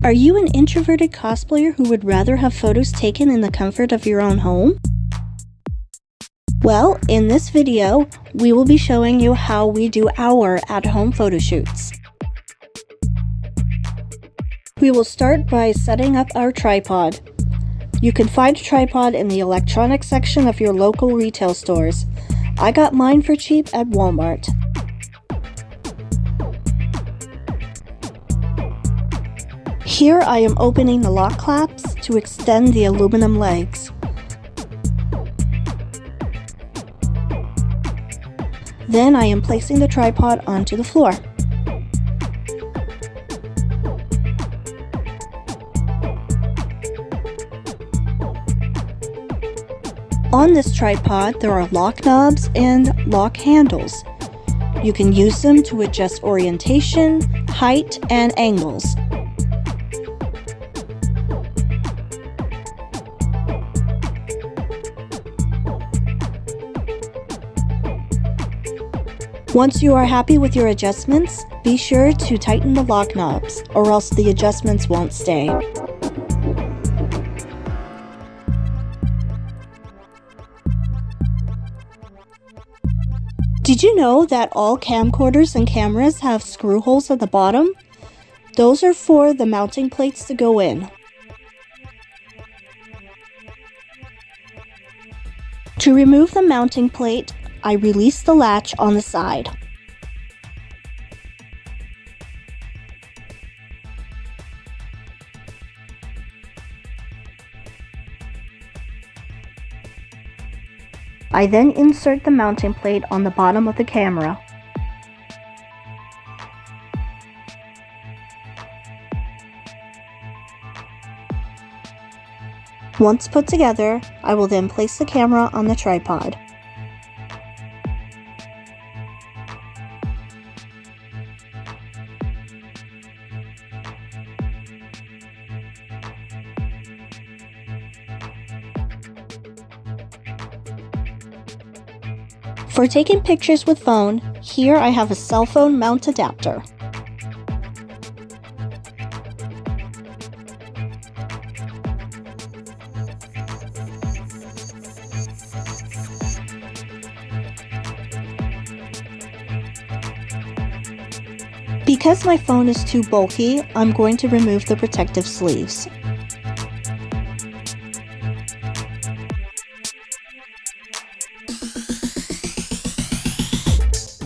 Are you an introverted cosplayer who would rather have photos taken in the comfort of your own home? Well, in this video, we will be showing you how we do our at-home photo shoots. We will start by setting up our tripod. You can find a tripod in the electronics section of your local retail stores. I got mine for cheap at Walmart. Here I am opening the lock clamps to extend the aluminum legs. Then I am placing the tripod onto the floor. On this tripod, there are lock knobs and lock handles. You can use them to adjust orientation, height, and angles. Once you are happy with your adjustments, be sure to tighten the lock knobs, or else the adjustments won't stay. Did you know that all camcorders and cameras have screw holes at the bottom? Those are for the mounting plates to go in. To remove the mounting plate, I release the latch on the side. I then insert the mounting plate on the bottom of the camera. Once put together, I will then place the camera on the tripod. For taking pictures with phone, here I have a cell phone mount adapter. Because my phone is too bulky, I'm going to remove the protective sleeves.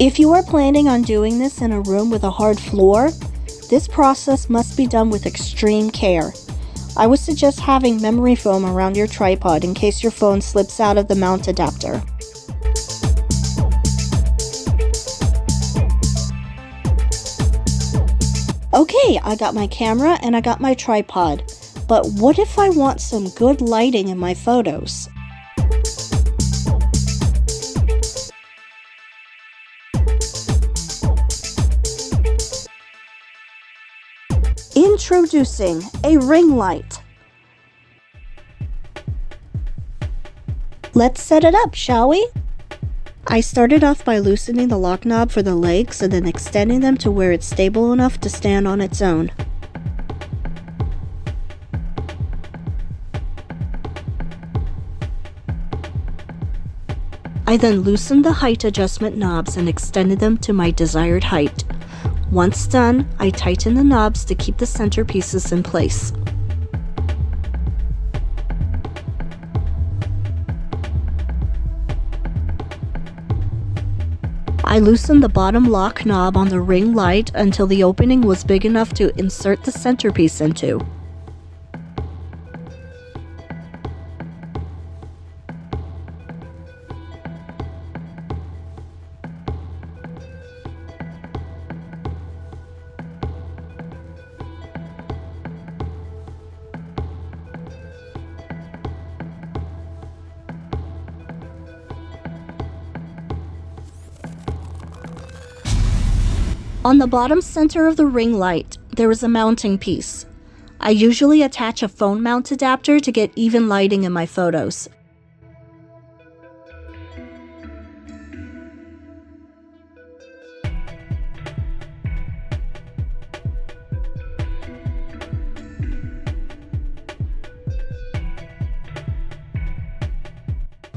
If you are planning on doing this in a room with a hard floor, this process must be done with extreme care. I would suggest having memory foam around your tripod in case your phone slips out of the mount adapter. Okay, I got my camera and I got my tripod, but what if I want some good lighting in my photos? Introducing a ring light. Let's set it up, shall we? I started off by loosening the lock knob for the legs and then extending them to where it's stable enough to stand on its own. I then loosened the height adjustment knobs and extended them to my desired height. Once done, I tighten the knobs to keep the centerpieces in place. I loosened the bottom lock knob on the ring light until the opening was big enough to insert the centerpiece into. On the bottom center of the ring light, there is a mounting piece. I usually attach a phone mount adapter to get even lighting in my photos.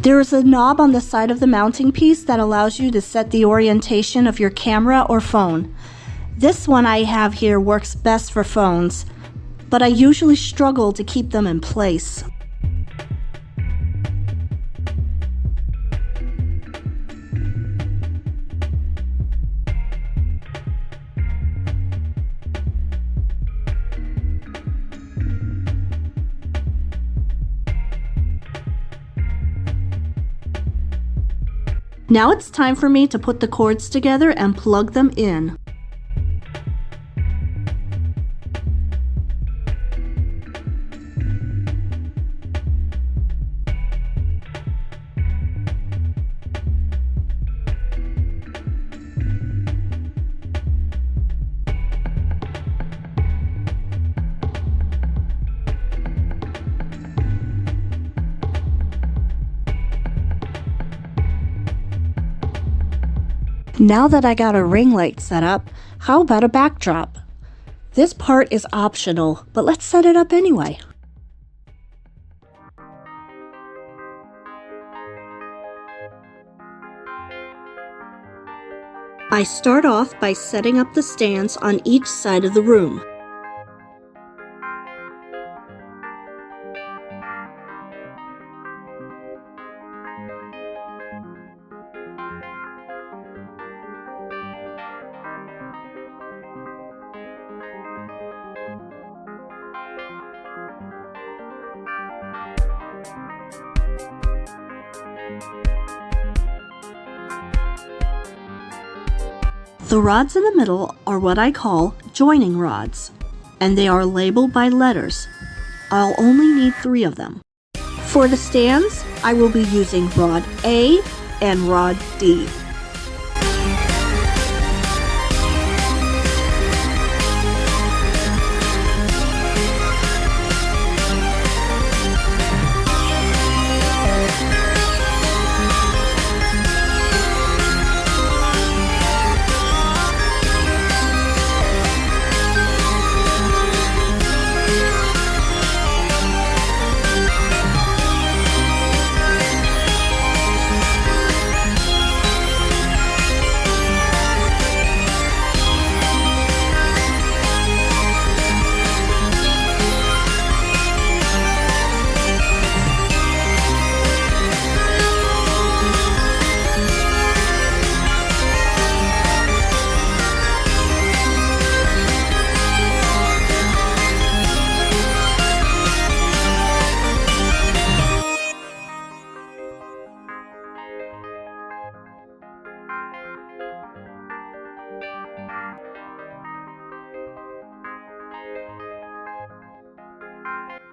There is a knob on the side of the mounting piece that allows you to set the orientation of your camera or phone. This one I have here works best for phones, but I usually struggle to keep them in place. Now it's time for me to put the cords together and plug them in. Now that I got a ring light set up, how about a backdrop? This part is optional, but let's set it up anyway. I start off by setting up the stands on each side of the room. The rods in the middle are what I call joining rods, and they are labeled by letters. I'll only need 3 of them. For the stands, I will be using rod A and rod D.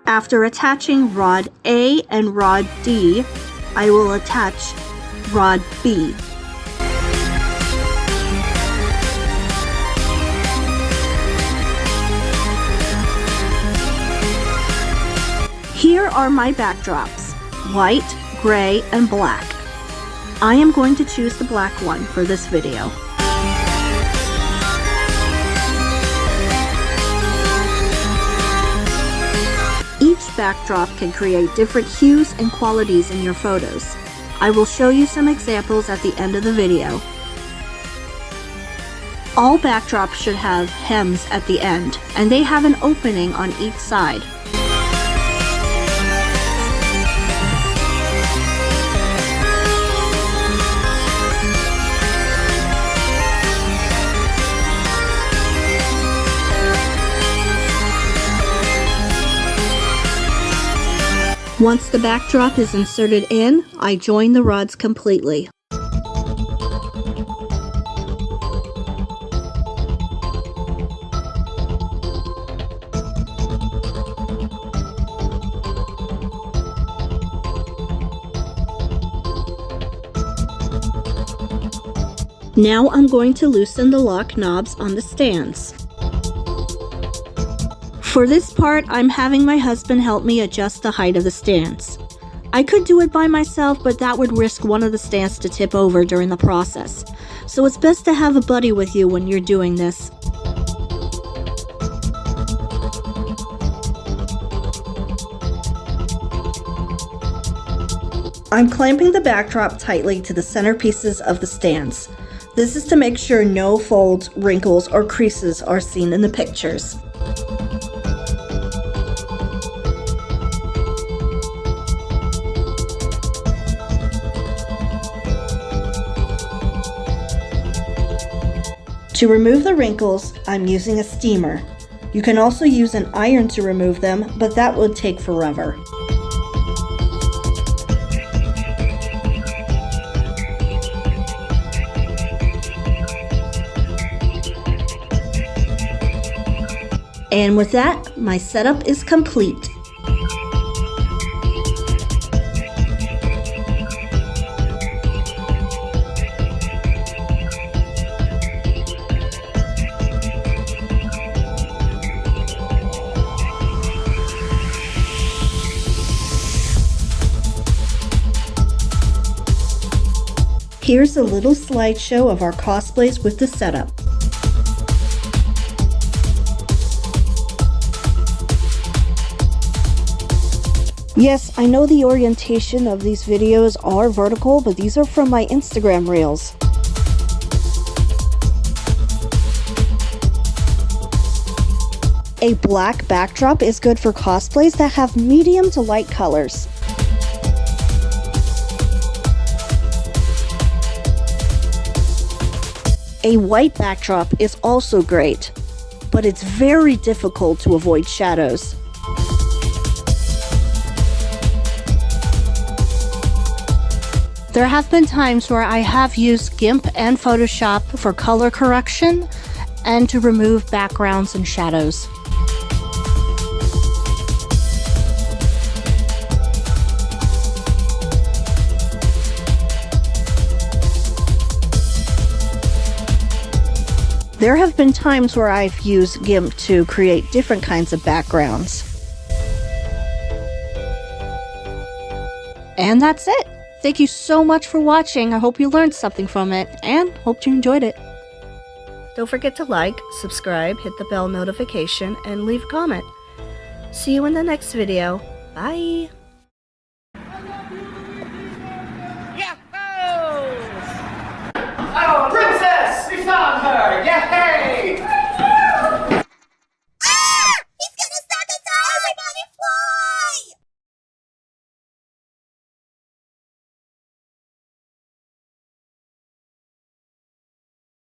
After attaching rod A and rod D, I will attach rod B. Here are my backdrops, white, gray, and black. I am going to choose the black one for this video. Each backdrop can create different hues and qualities in your photos. I will show you some examples at the end of the video. All backdrops should have hems at the end, and they have an opening on each side. Once the backdrop is inserted in, I join the rods completely. Now I'm going to loosen the lock knobs on the stands. For this part, I'm having my husband help me adjust the height of the stands. I could do it by myself, but that would risk one of the stands to tip over during the process. So it's best to have a buddy with you when you're doing this. I'm clamping the backdrop tightly to the centerpieces of the stands. This is to make sure no folds, wrinkles, or creases are seen in the pictures. To remove the wrinkles, I'm using a steamer. You can also use an iron to remove them, but that would take forever. And with that, my setup is complete. Here's a little slideshow of our cosplays with the setup. Yes, I know the orientation of these videos are vertical, but these are from my Instagram reels. A black backdrop is good for cosplays that have medium to light colors. A white backdrop is also great, but it's very difficult to avoid shadows. There have been times where I have used GIMP and Photoshop for color correction and to remove backgrounds and shadows. There have been times where I've used GIMP to create different kinds of backgrounds. And that's it. Thank you so much for watching. I hope you learned something from it and hope you enjoyed it. Don't forget to like, subscribe, hit the bell notification, and leave a comment. See you in the next video. Bye!